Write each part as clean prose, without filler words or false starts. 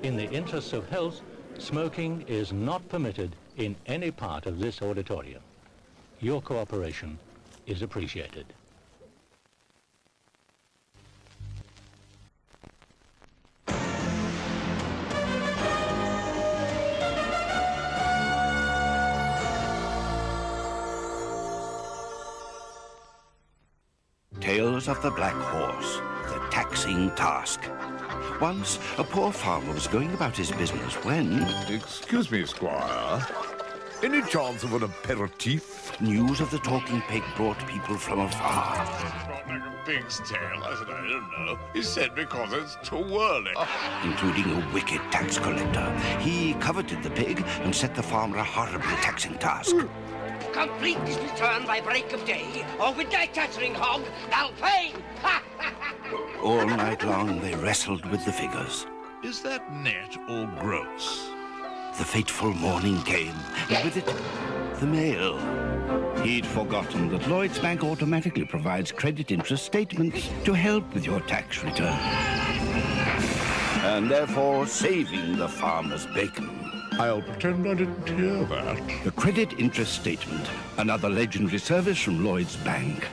In the interests of health, smoking is not permitted in any part of this auditorium. Your cooperation is appreciated. Tales of the Black Horse, the taxing task. Once, a poor farmer was going about his business when... Excuse me, Squire. Any chance of an aperitif? News of the talking pig brought people from afar. It's not like a pig's tail. I said, I don't know. He said because it's too whirly. Including a wicked tax collector. He coveted the pig and set the farmer a horrible taxing task. Complete this return by break of day, or with thy chattering hog, thou pay! All night long they wrestled with the figures. Is that net or gross? The fateful morning came, and with it, the mail. He'd forgotten that Lloyd's Bank automatically provides credit interest statements to help with your tax return. And therefore saving the farmer's bacon. I'll pretend I didn't hear that. The credit interest statement, another legendary service from Lloyd's Bank.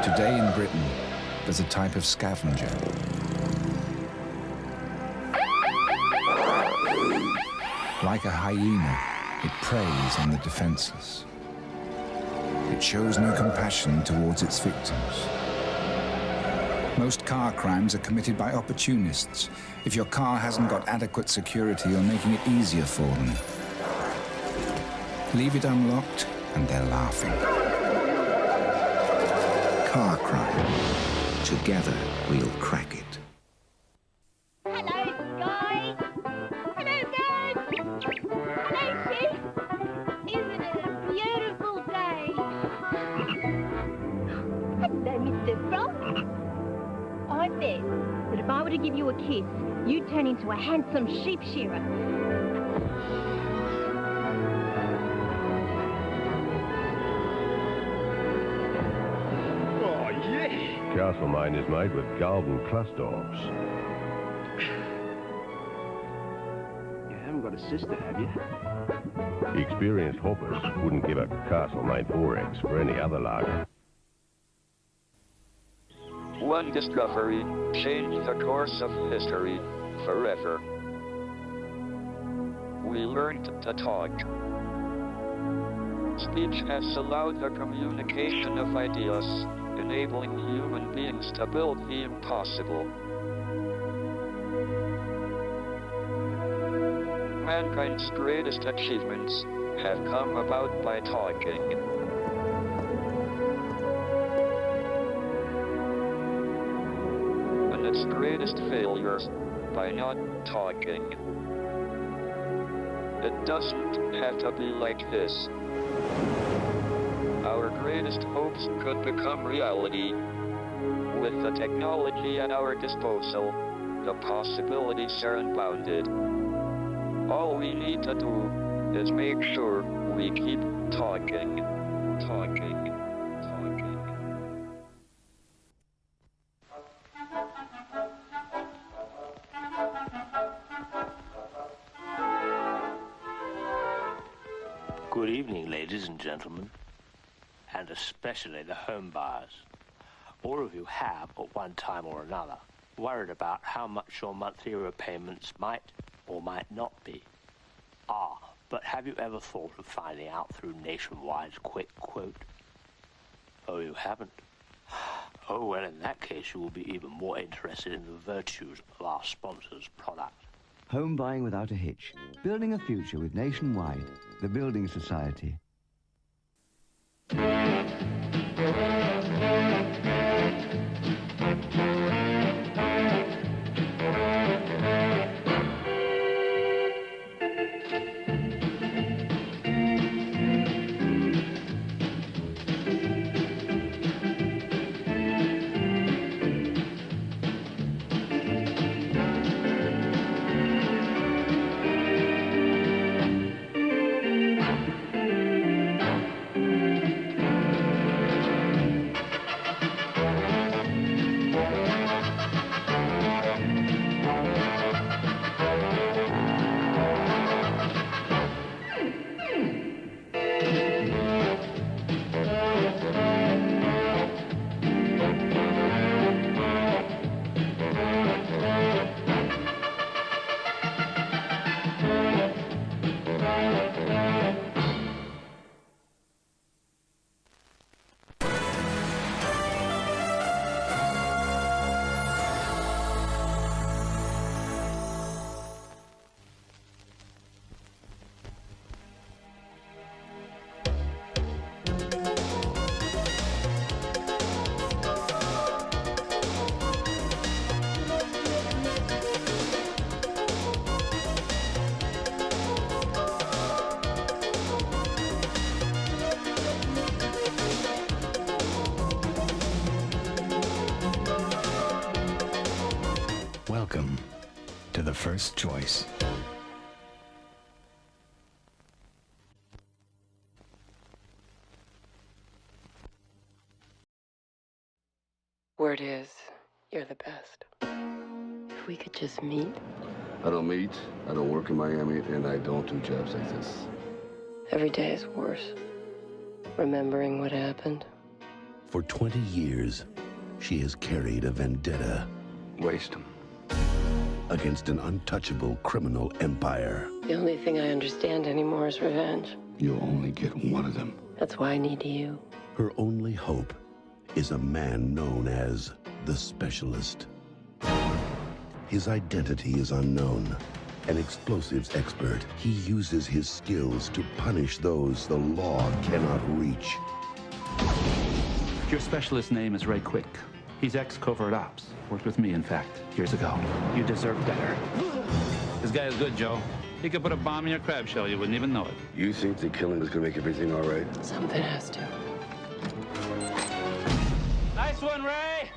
Today in Britain, there's a type of scavenger. Like a hyena, it preys on the defenseless. It shows no compassion towards its victims. Most car crimes are committed by opportunists. If your car hasn't got adequate security, you're making it easier for them. Leave it unlocked, and they're laughing. Car crime. Together, we'll crack it. Hello, Sky. Hello, Dad. Hello, Chief. Isn't it a beautiful day? Hello, Mr. Frog. I bet that if I were to give you a kiss, you'd turn into a handsome sheep shearer. Castlemaine is made with golden clusters. You haven't got a sister, have you? Experienced hoppers wouldn't give a Castlemaine 4X for any other lager. One discovery changed the course of history forever. We learned to talk. Speech has allowed the communication of ideas, enabling human beings to build the impossible. Mankind's greatest achievements have come about by talking. And its greatest failures by not talking. It doesn't have to be like this. Our greatest hopes could become reality. With the technology at our disposal, the possibilities are unbounded. All we need to do is make sure we keep talking. Good evening, ladies and gentlemen, and especially the home buyers. All of you have, at one time or another, worried about how much your monthly repayments might or might not be. But have you ever thought of finding out through Nationwide's quick quote? Oh, you haven't? Oh, well, in that case, you will be even more interested in the virtues of our sponsor's product. Home buying without a hitch. Building a future with Nationwide, the building society. first choice. Word is, you're the best. If we could just meet. I don't meet, I don't work in Miami, and I don't do jobs like this. Every day is worse. Remembering what happened. For 20 years, she has carried a vendetta. Waste them. Against an untouchable criminal empire. The only thing I understand anymore is revenge. You'll only get one of them. That's why I need you. Her only hope is a man known as the Specialist. His identity is unknown. An explosives expert, he uses his skills to punish those the law cannot reach. Your specialist's name is Ray Quick. He's ex-covert ops. Worked with me, in fact, years ago. You deserve better. This guy is good, Joe. He could put a bomb in your crab shell. You wouldn't even know it. You think the killing is gonna make everything all right? Something has to. Nice one, Ray!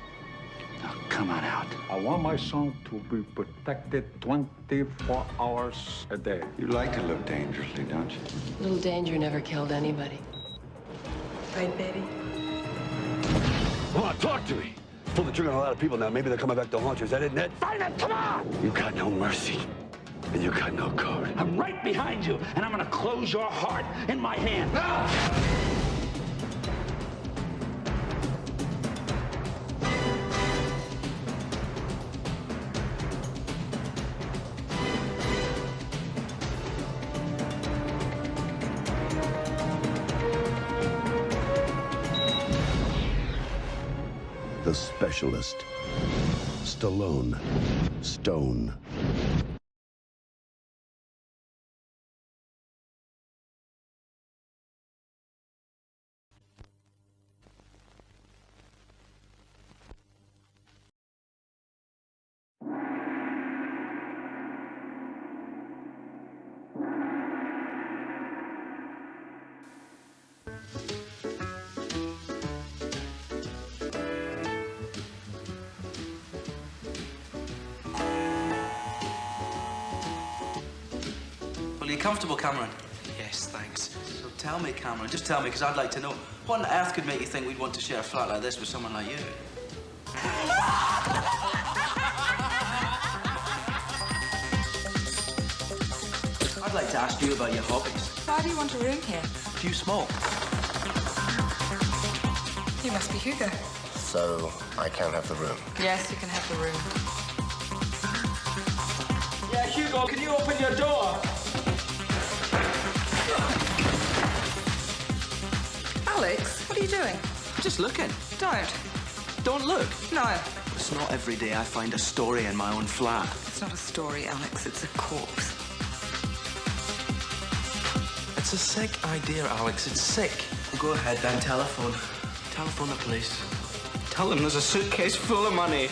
Now, come on out. I want my son to be protected 24 hours a day. You like to live dangerously, don't you? Little danger never killed anybody. Right, baby? Come on, talk to me. Pull the trigger on a lot of people now. Maybe they're coming back to haunt you. Is that it, Ned? Find him! Come on! You got no mercy, and you got no code. I'm right behind you, and I'm gonna close your heart in my hand. The Specialist. Stallone. Stone. Well, are you comfortable, Cameron? Yes, thanks. So tell me, Cameron, just tell me, because I'd like to know, what on earth could make you think we'd want to share a flat like this with someone like you? I'd like to ask you about your hobbies. Why do you want a room here? Do you smoke? You must be Hugo. So, I can have the room? Yes, you can have the room. Yeah, Hugo, can you open your door? Alex, what are you doing? Just looking. Don't. Don't look. No. It's not every day I find a story in my own flat. It's not a story, Alex. It's a corpse. It's a sick idea, Alex. It's sick. Well, go ahead, then. Telephone. Telephone the police. Tell them there's a suitcase full of money,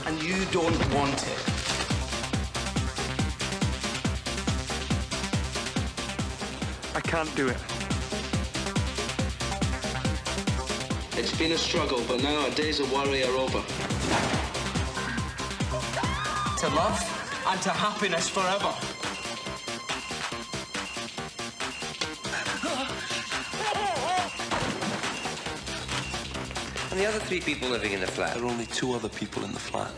and you don't want it. I can't do it. It's been a struggle, but now our days of worry are over. To love and to happiness forever. And the other 3 people living in the flat? There are only 2 other people in the flat.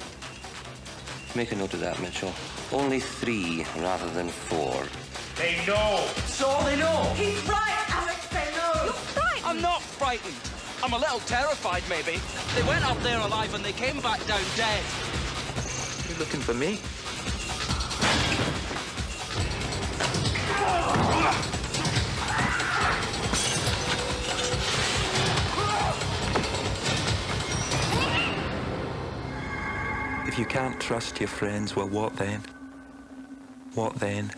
Make a note of that, Mitchell. Only 3 rather than 4. They know. That's all they know. He's right, Alex. They know. You're frightened. I'm not frightened. I'm a little terrified, maybe. They went up there alive and they came back down dead. You looking for me? If you can't trust your friends, well, what then? What then?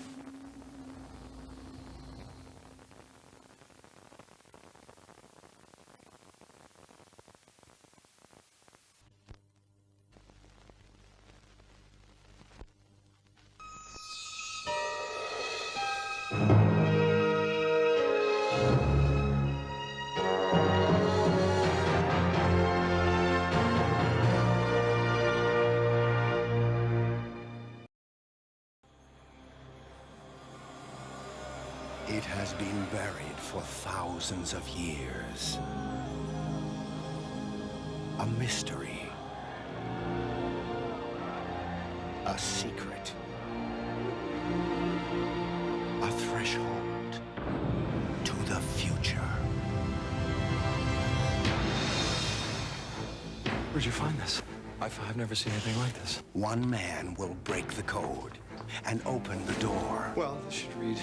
It has been buried for thousands of years. A mystery. A secret. A threshold to the future. Where'd you find this? I've never seen anything like this. One man will break the code and open the door. Well, this should read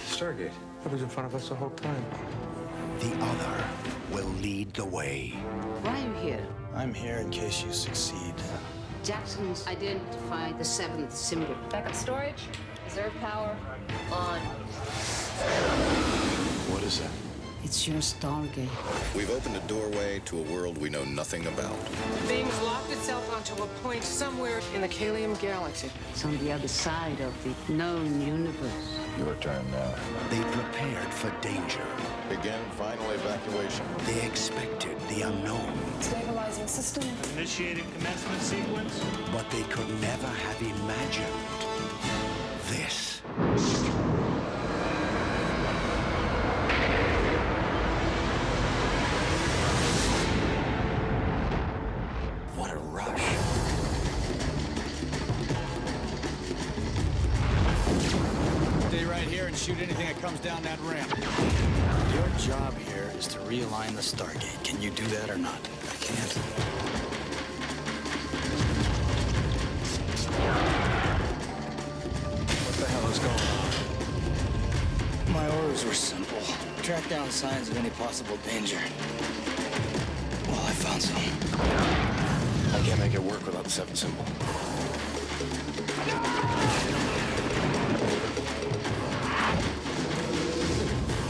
Stargate. That was in front of us the whole time. The other will lead the way. Why are you here? I'm here in case you succeed. Jackson's identified the seventh symbol. Backup storage, reserve power, on. What is it? It's your Stargate. We've opened a doorway to a world we know nothing about. Things locked itself onto a point somewhere in the Kalium galaxy. It's on the other side of the known universe. Your turn now. They prepared for danger. Begin final evacuation. They expected the unknown. Stabilizing system. Initiating commencement sequence. But they could never have imagined this. What a rush. Stay right here and shoot anything that comes down that ramp. Your job here is to realign the Stargate. Can you do that or not? I can't. What the hell is going on? My orders were simple. Track down signs of any possible danger. Well, I found some. I can't make it work without the seventh symbol.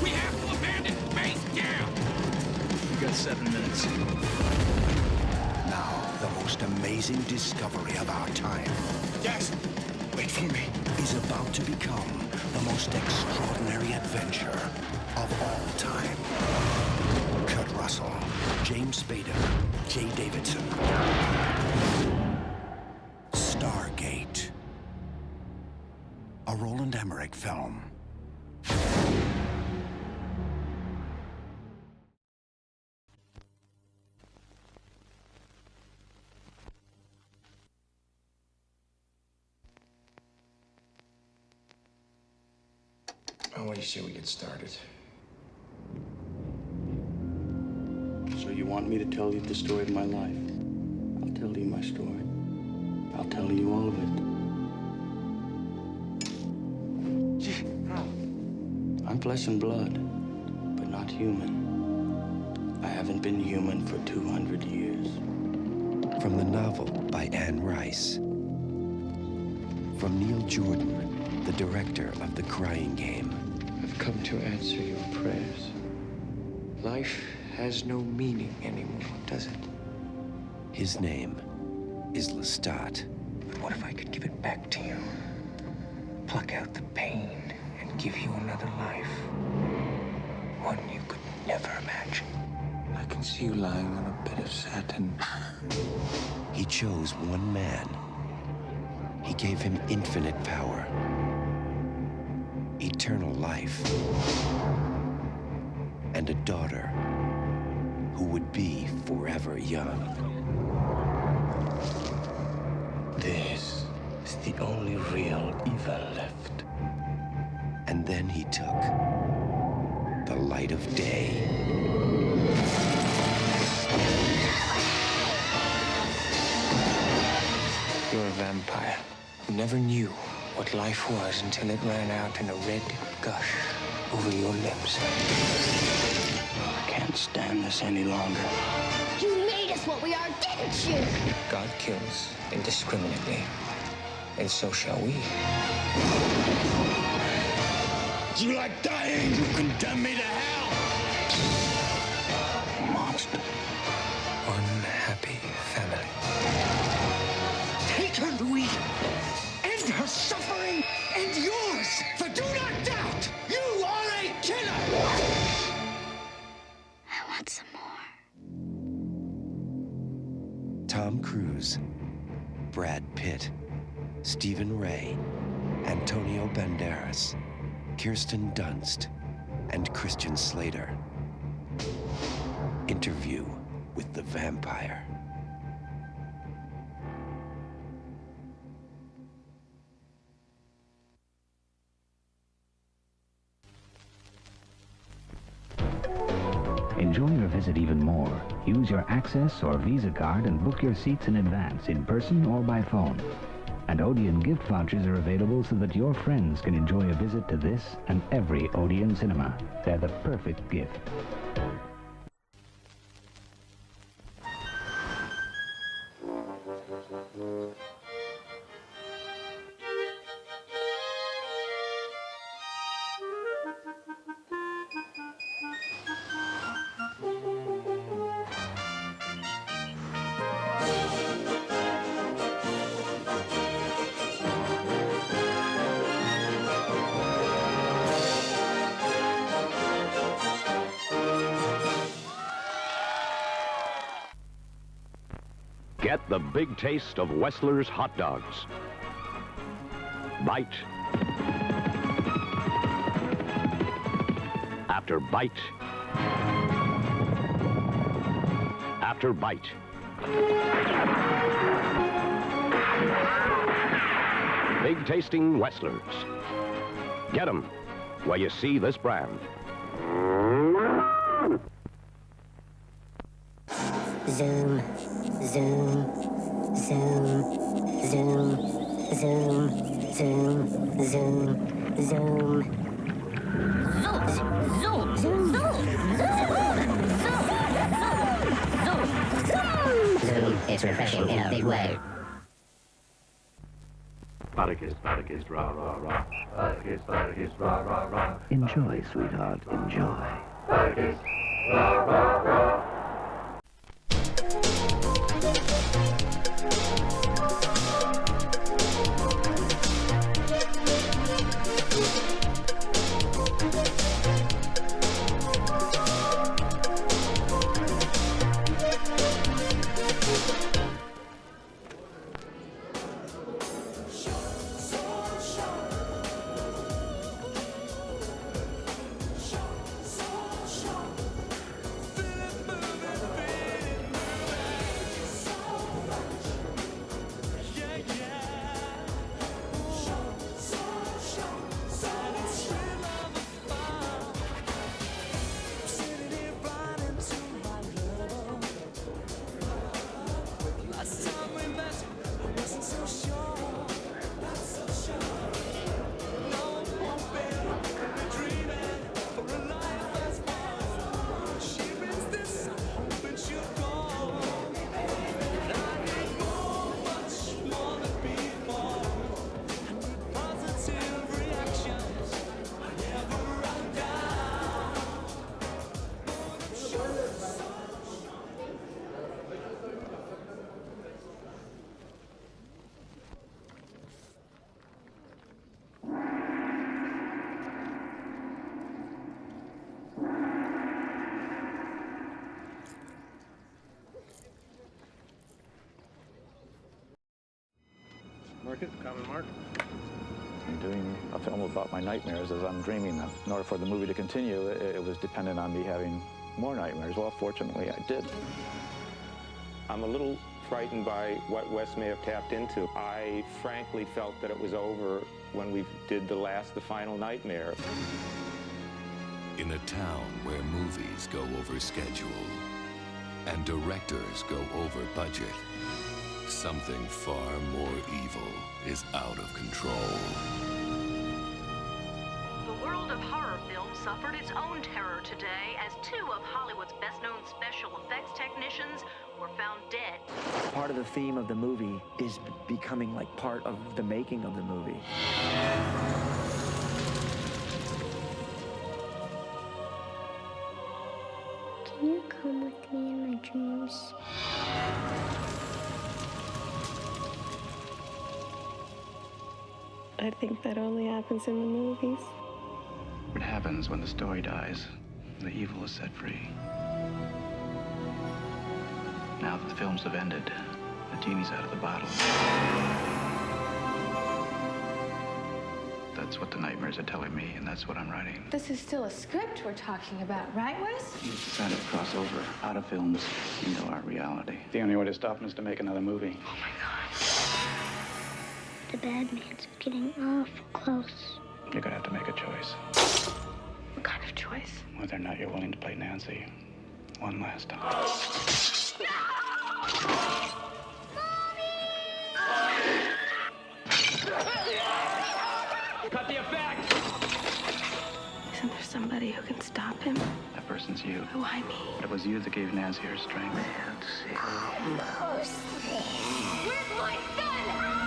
We have to abandon base camp! You got 7 minutes. Now, the most amazing discovery of our time. Jackson, wait for me. Is about to become the most extraordinary adventure of all time. Kurt Russell, James Spader, Jay Davidson. Stargate. A Roland Emmerich film. What do you say we get started? So you want me to tell you the story of my life? I'll tell you my story. I'll tell you all of it. I'm flesh and blood, but not human. I haven't been human for 200 years. From the novel by Anne Rice. From Neil Jordan, the director of The Crying Game. I've come to answer your prayers. Life has no meaning anymore, does it? His name is Lestat. But what if I could give it back to you? Pluck out the pain and give you another life. One you could never imagine. I can see you lying on a bed of satin. He chose one man. He gave him infinite power. Eternal life. And a daughter who would be forever young. This is the only real evil left. And then he took the light of day. You're a vampire who never knew what life was until it ran out in a red gush over your lips. I can't stand this any longer. You made us what we are, didn't you? God kills indiscriminately, and so shall we. Do you like dying? You condemn me to hell! Monster. Unhappy family. Take her, Louis! End her suffering and yours! For do not doubt, you are a killer! I want some more. Tom Cruise, Brad Pitt, Stephen Ray, Antonio Banderas. Kirsten Dunst and Christian Slater. Interview with the Vampire. Enjoy your visit even more. Use your Access or Visa card and book your seats in advance, in person or by phone. And Odeon gift vouchers are available so that your friends can enjoy a visit to this and every Odeon Cinema. They're the perfect gift. Get the big taste of Wessler's hot dogs. Bite after bite after bite. Big tasting Westlers. Get 'em where you see this brand. Zoom, zoom, zoom, zoom, zoom, zoom, zoom, zoom. Zoom, zoom, zoom, it's refreshing in a big way. Spartacus, Spartacus, rah, rah, rah. Spartacus, Spartacus, rah, rah, rah. Enjoy, sweetheart, enjoy. Spartacus, rah, rah, rah. Market, common mark. I'm doing a film about my nightmares as I'm dreaming them. In order for the movie to continue, it was dependent on me having more nightmares. Well, fortunately, I did. I'm a little frightened by what Wes may have tapped into. I frankly felt that it was over when we did the final nightmare. In a town where movies go over schedule and directors go over budget, something far more evil is out of control. The world of horror films suffered its own terror today as two of Hollywood's best-known special effects technicians were found dead. Part of the theme of the movie is becoming like part of the making of the movie. Can you come with me in my dreams? I think that only happens in the movies. It happens when the story dies, the evil is set free. Now that the films have ended, the genie's out of the bottle. The That's what the nightmares are telling me, and that's what I'm writing. This is still a script we're talking about, right, Wes? We decided to cross over out of films into our reality. The only way to stop him is to make another movie. Oh my God. The bad man's getting awful close. You're gonna have to make a choice. What kind of choice? Whether or not you're willing to play Nancy one last time. Cut the effect! Isn't there somebody who can stop him? That person's you. Who I mean? It was you that gave Nancy her strength. Almost there. Where's my son?